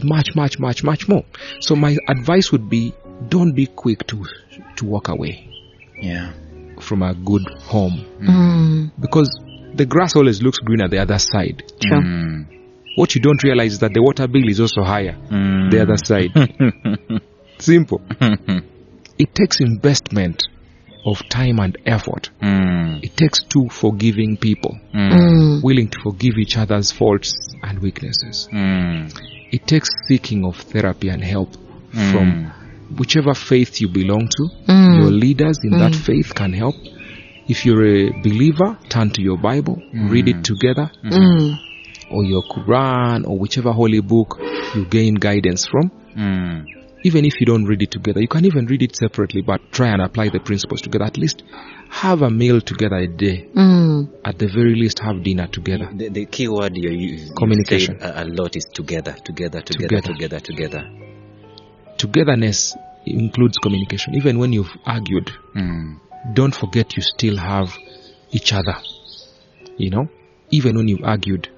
much more. So my advice would be, don't be quick to walk away from a good home. Because the grass always looks green at the other side. What you don't realize is that the water bill is also higher the other side. Simple. It takes investment of time and effort. It takes two forgiving people, willing to forgive each other's faults and weaknesses. It takes seeking of therapy and help from whichever faith you belong to. Your leaders in that faith can help. If you're a believer, turn to your Bible, read it together, or your Quran, or whichever holy book you gain guidance from. Even if you don't read it together, you can even read it separately, but try and apply the principles together. At least have a meal together a day. At the very least, have dinner together. The key word you use, communication, a lot, is together. Togetherness includes communication. Even when you've argued, don't forget you still have each other. You know, even when you've argued,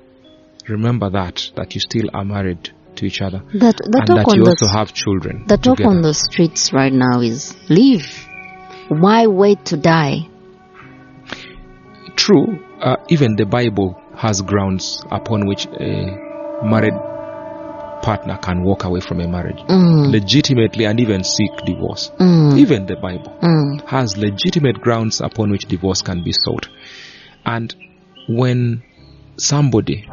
remember that you still are married to each other, and that you also have children. The talk on the streets right now is leave. Why wait to die? True. Even the Bible has grounds upon which a married partner can walk away from a marriage legitimately and even seek divorce. Even the Bible has legitimate grounds upon which divorce can be sought. And when somebody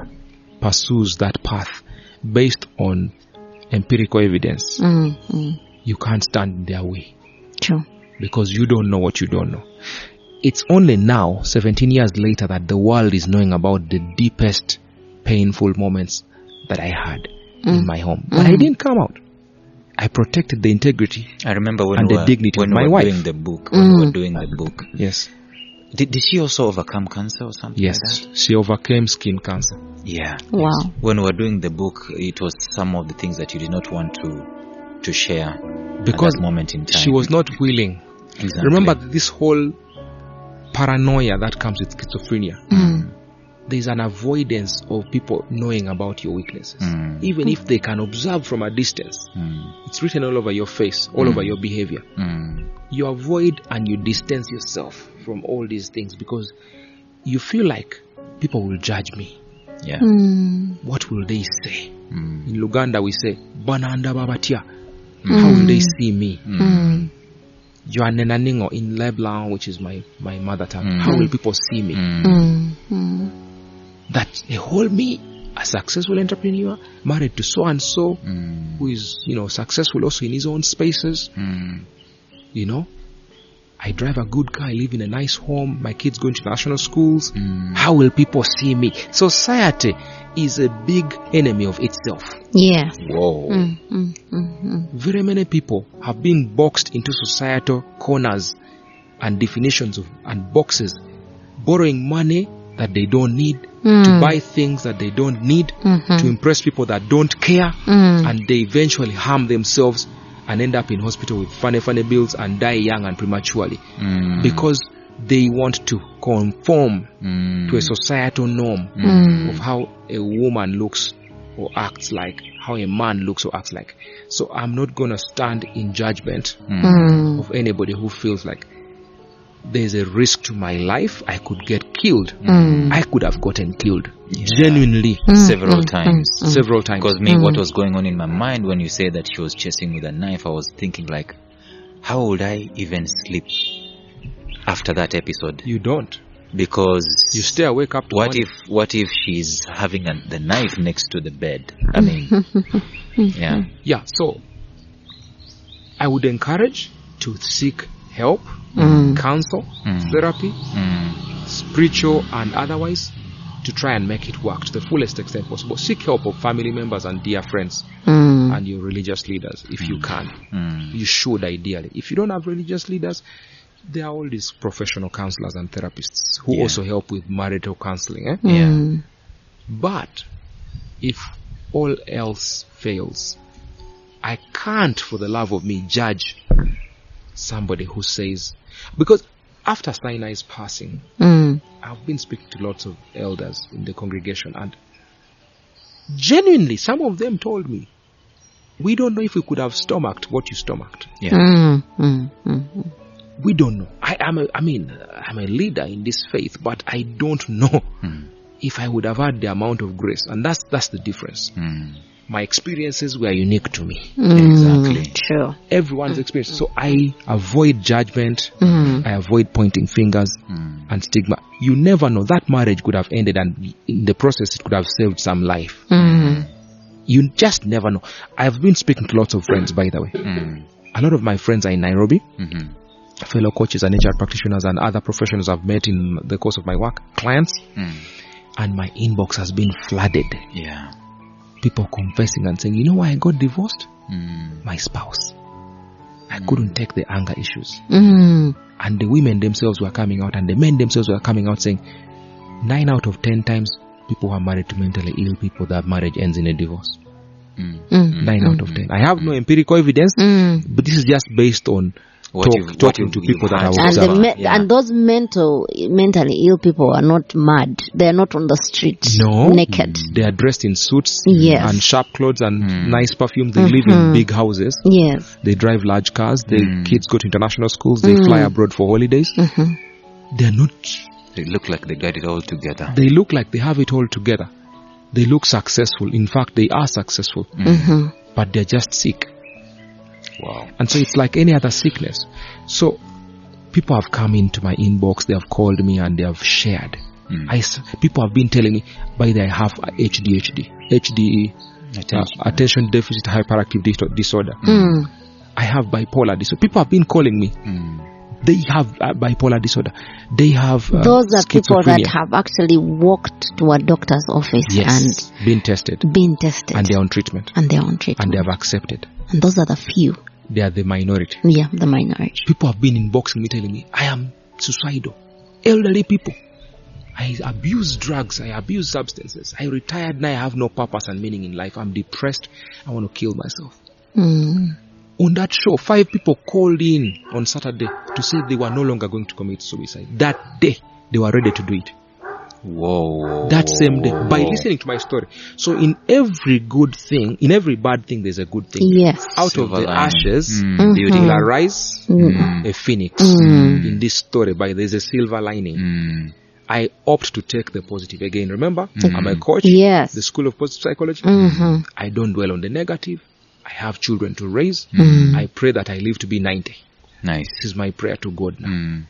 pursues that path based on empirical evidence, you can't stand in their way. True. Because you don't know what you don't know. It's only now, 17 years later, that the world is knowing about the deepest painful moments that I had in my home. But I didn't come out. I protected the integrity. I remember when and the dignity of my wife. Doing the book, when we were doing the book. Yes. Did she also overcome cancer or something? Yes, like that? She overcame skin cancer. Yeah. Wow. Yes. When we were doing the book, it was some of the things that you did not want to share because at that moment in time. She was not willing. Exactly. Remember this whole paranoia that comes with schizophrenia. There's an avoidance of people knowing about your weaknesses. Even if they can observe from a distance. It's written all over your face, all over your behavior. You avoid and you distance yourself from all these things because you feel like people will judge me. Yeah. What will they say? In Luganda we say, Bananda Babatia. How will they see me? Joanenaningo in Leblanc, which is my mother tongue. How will people see me? That they hold me a successful entrepreneur, married to so and so, who is, successful also in his own spaces. I drive a good car, I live in a nice home, my kids go into national schools. How will people see me? Society is a big enemy of itself. Yeah. Whoa. Very many people have been boxed into societal corners and definitions and boxes, borrowing money that they don't need, to buy things that they don't need, to impress people that don't care, and they eventually harm themselves and end up in hospital with funny bills and die young and prematurely because they want to conform to a societal norm of how a woman looks or acts like, how a man looks or acts like. So I'm not going to stand in judgment of anybody who feels like there's a risk to my life. I could get killed. I could have gotten killed. Genuinely. Several times. Several times. Because what was going on in my mind when you said that she was chasing with a knife, I was thinking like, how would I even sleep after that episode? You don't. Because you stay awake up to what if she's having the knife next to the bed? I mean, yeah. So I would encourage to seek help, counsel, therapy, spiritual and otherwise, to try and make it work to the fullest extent possible. Seek help of family members and dear friends and your religious leaders if you can. You should ideally. If you don't have religious leaders, there are all these professional counselors and therapists who also help with marital counseling. But if all else fails, I can't for the love of me judge somebody who says, because after Sinai's passing, I've been speaking to lots of elders in the congregation, and genuinely some of them told me We don't know if we could have stomached what you stomached. Yeah. We don't know. I'm a leader in this faith, but I don't know if I would have had the amount of grace. And that's the difference. My experiences were unique to me. Exactly. Sure. Everyone's experience. So I avoid judgment. I avoid pointing fingers and stigma. You never know. That marriage could have ended, and in the process, it could have saved some life. You just never know. I've been speaking to lots of friends, by the way. A lot of my friends are in Nairobi. Fellow coaches and HR practitioners and other professionals I've met in the course of my work, clients, and my inbox has been flooded. Yeah. People confessing and saying, you know why I got divorced? My spouse. I couldn't take the anger issues. And the women themselves were coming out, and the men themselves were coming out saying, 9 out of 10 times, people who are married to mentally ill people, that marriage ends in a divorce. 9 out of 10. I have no empirical evidence, but this is just based on talking to people that are observing. And those mentally ill people are not mad. They are not on the street naked. They are dressed in suits and sharp clothes and nice perfume. They live in big houses. Yes. They drive large cars. Their kids go to international schools. They fly abroad for holidays. They are not. They look like they got it all together. They look like they have it all together. They look successful. In fact, they are successful. But they're just sick. Wow. And so it's like any other sickness. So people have come into my inbox, they have called me and they have shared. People have been telling me, by the way, I have HDHD, attention deficit hyperactive disorder. I have bipolar disorder. People have been calling me. They have bipolar disorder. They have those are people that have actually walked to a doctor's office and been tested, and they're on treatment, and they have accepted. And those are the few. They are the minority. Yeah, the minority. People have been inboxing me telling me, I am suicidal. Elderly people. I abuse drugs. I abuse substances. I retired now. I have no purpose and meaning in life. I'm depressed. I want to kill myself. On that show, 5 people called in on Saturday to say they were no longer going to commit suicide. That day, they were ready to do it. Whoa. That same day, by listening to my story. So in every good thing, in every bad thing, there's a good thing. Yes. Out of the ashes, beauty will arise, a phoenix. In this story, there's a silver lining. I opt to take the positive again. Remember, I'm a coach. Yes. The School of Positive Psychology. I don't dwell on the negative. I have children to raise. I pray that I live to be 90. Nice. This is my prayer to God now.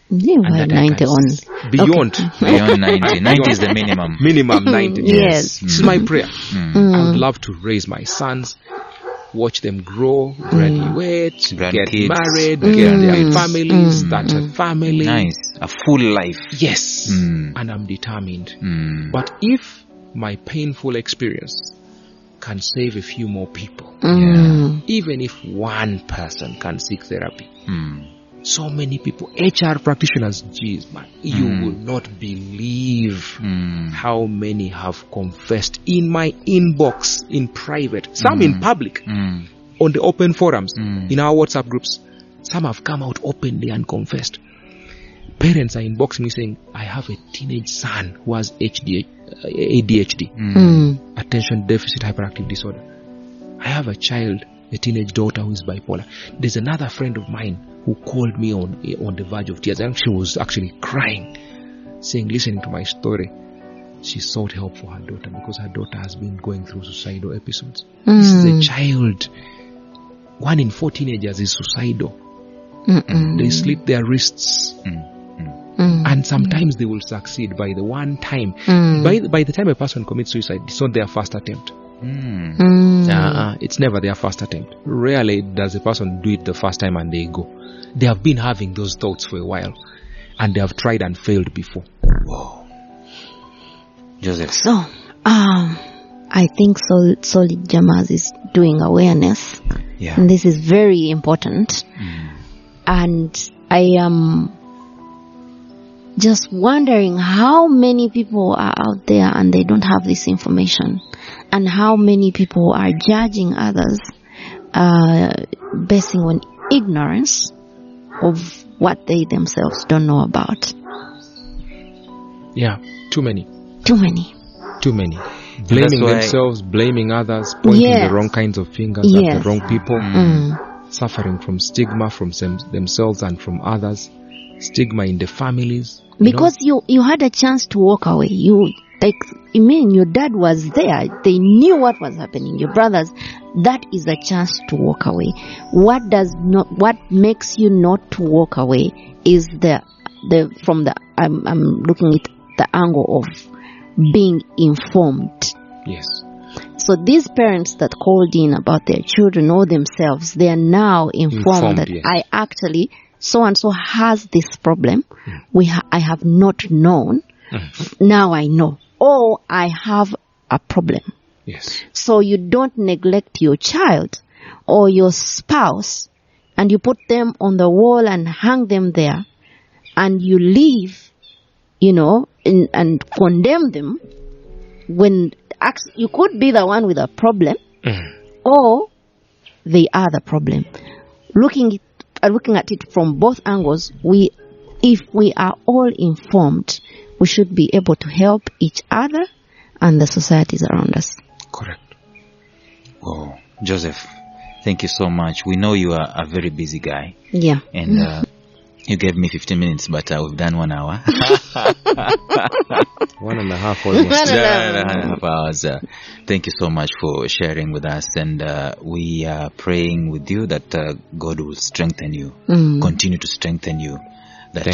Yeah, and 90 only. Beyond. Okay. Beyond 90. 90 is the minimum. Minimum 90. Yes. This is my prayer. I would love to raise my sons, watch them grow, graduate, get married, get their families, start a family. Nice. A full life. Yes. And I'm determined. But if my painful experience can save a few more people, even if one person can seek therapy, so many people, HR practitioners, geez, man, you will not believe how many have confessed in my inbox, in private, some in public, on the open forums, in our WhatsApp groups. Some have come out openly and confessed. Parents are inboxing me saying, I have a teenage son who has ADHD, attention deficit hyperactive disorder. I have a child, a teenage daughter who is bipolar. There's another friend of mine who called me on the verge of tears, and she was actually crying, saying, listening to my story, she sought help for her daughter because her daughter has been going through suicidal episodes. This is a child. 1 in 4 teenagers is suicidal. They slit their wrists. And sometimes they will succeed by the one time. By the time a person commits suicide, it's not their first attempt. It's never their first attempt. Rarely does a person do it the first time and they go. They have been having those thoughts for a while, and they have tried and failed before. Whoa. Joseph. So, I think Solid Jamas is doing awareness. Yeah. And this is very important. And I am just wondering how many people are out there and they don't have this information, and how many people are judging others basing on ignorance of what they themselves don't know about. Yeah, too many. Too many. Too many. blaming themselves, blaming others, pointing the wrong kinds of fingers at the wrong people, suffering from stigma from themselves and from others, stigma in the families. Because you had a chance to walk away. Your dad was there. They knew what was happening. Your brothers, that is a chance to walk away. What makes you not to walk away is I'm looking at the angle of being informed. Yes. So these parents that called in about their children or themselves, they are now informed that I actually so and so has this problem. I have not known. Now I know. Or I have a problem. Yes. So you don't neglect your child or your spouse and you put them on the wall and hang them there and you leave, and condemn them when you could be the one with a problem or they are the problem. Looking at it from both angles, if we are all informed, we should be able to help each other and the societies around us. Correct. Oh, Joseph, thank you so much. We know you are a very busy guy. Yeah. And you gave me 15 minutes, but we've done 1 hour. 1.5 almost. 1.5 hours. Thank you so much for sharing with us. And we are praying with you that God will strengthen you, continue to strengthen you. That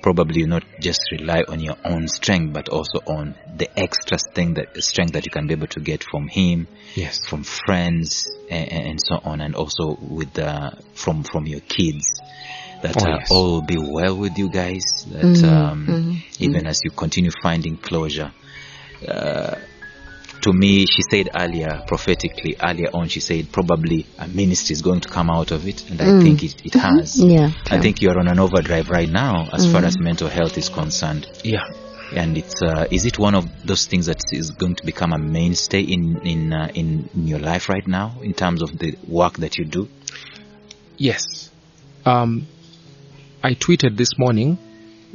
probably you not just rely on your own strength, but also on the extra strength that you can be able to get from Him, from friends, and so on, and also with from your kids. That all will be well with you guys. That even as you continue finding closure. To me, she said prophetically earlier on, she said probably a ministry is going to come out of it, and I think it has. Yeah. I think you're on an overdrive right now as far as mental health is concerned. Yeah. And is it one of those things that is going to become a mainstay in your life right now in terms of the work that you do? Yes. I tweeted this morning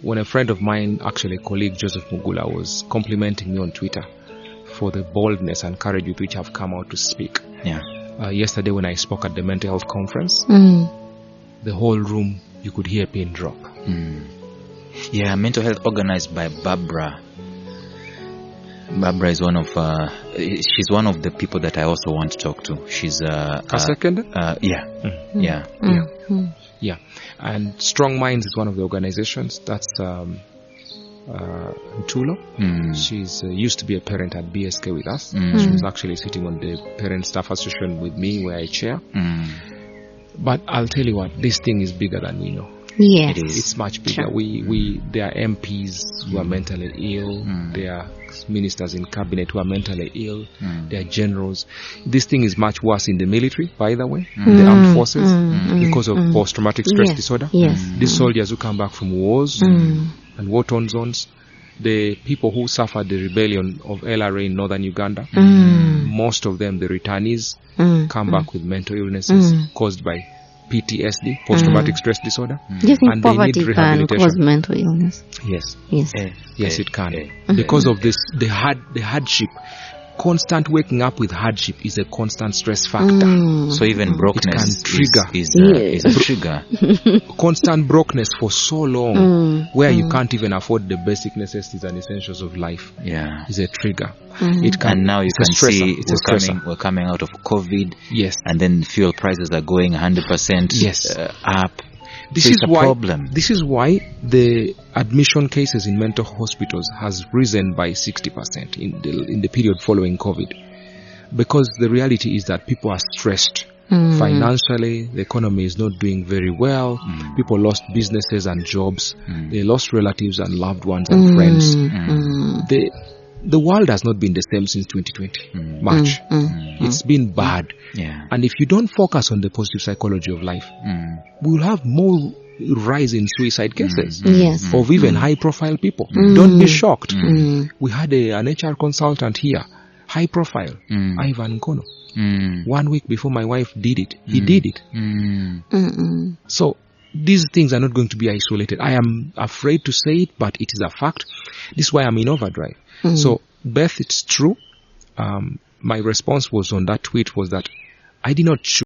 when a friend of mine, actually a colleague, Joseph Mugula, was complimenting me on Twitter for the boldness and courage with which I've come out to speak. Yeah. Yesterday when I spoke at the mental health conference, the whole room, you could hear a pin drop. Yeah, mental health organized by Barbara. Barbara is she's one of the people that I also want to talk to. She's a second? Yeah. And Strong Minds is one of the organizations. That's Ntulo. She's used to be a parent at BSK with us. She was actually sitting on the parent staff association with me where I chair. But I'll tell you what, this thing is bigger than we know. Yes. It's much bigger. There are MPs who are mentally ill. There are ministers in cabinet who are mentally ill. There are generals. This thing is much worse in the military, by the way, the armed forces, because of post-traumatic stress disorder. Yes. These soldiers who come back from wars and war-torn zones, the people who suffered the rebellion of LRA in northern Uganda, most of them, the returnees, come back with mental illnesses caused by PTSD, post-traumatic stress disorder. Do you think and poverty can cause mental illness? Yes. Yes. It can. Because of this, the hardship. Constant waking up with hardship is a constant stress factor. So even brokenness it can trigger. is a trigger. Constant brokenness for so long, where you can't even afford the basic necessities and essentials of life, is a trigger. It can, and now you can see we're coming out of COVID. Yes. And then fuel prices are going 100% up. This is why the admission cases in mental hospitals has risen by 60% in the period following COVID, because the reality is that people are stressed financially. The economy is not doing very well. People lost businesses and jobs. They lost relatives and loved ones and friends. The world has not been the same since 2020. March. It's been bad. And if you don't focus on the positive psychology of life, we will have more rise in suicide cases of even high-profile people. Don't be shocked. We had an HR consultant here, high-profile, Ivan Nkono. 1 week before my wife did it, he did it. So these things are not going to be isolated. I am afraid to say it, but it is a fact. This is why I'm in overdrive. So, Beth, it's true. my response was on that tweet was that I did not choose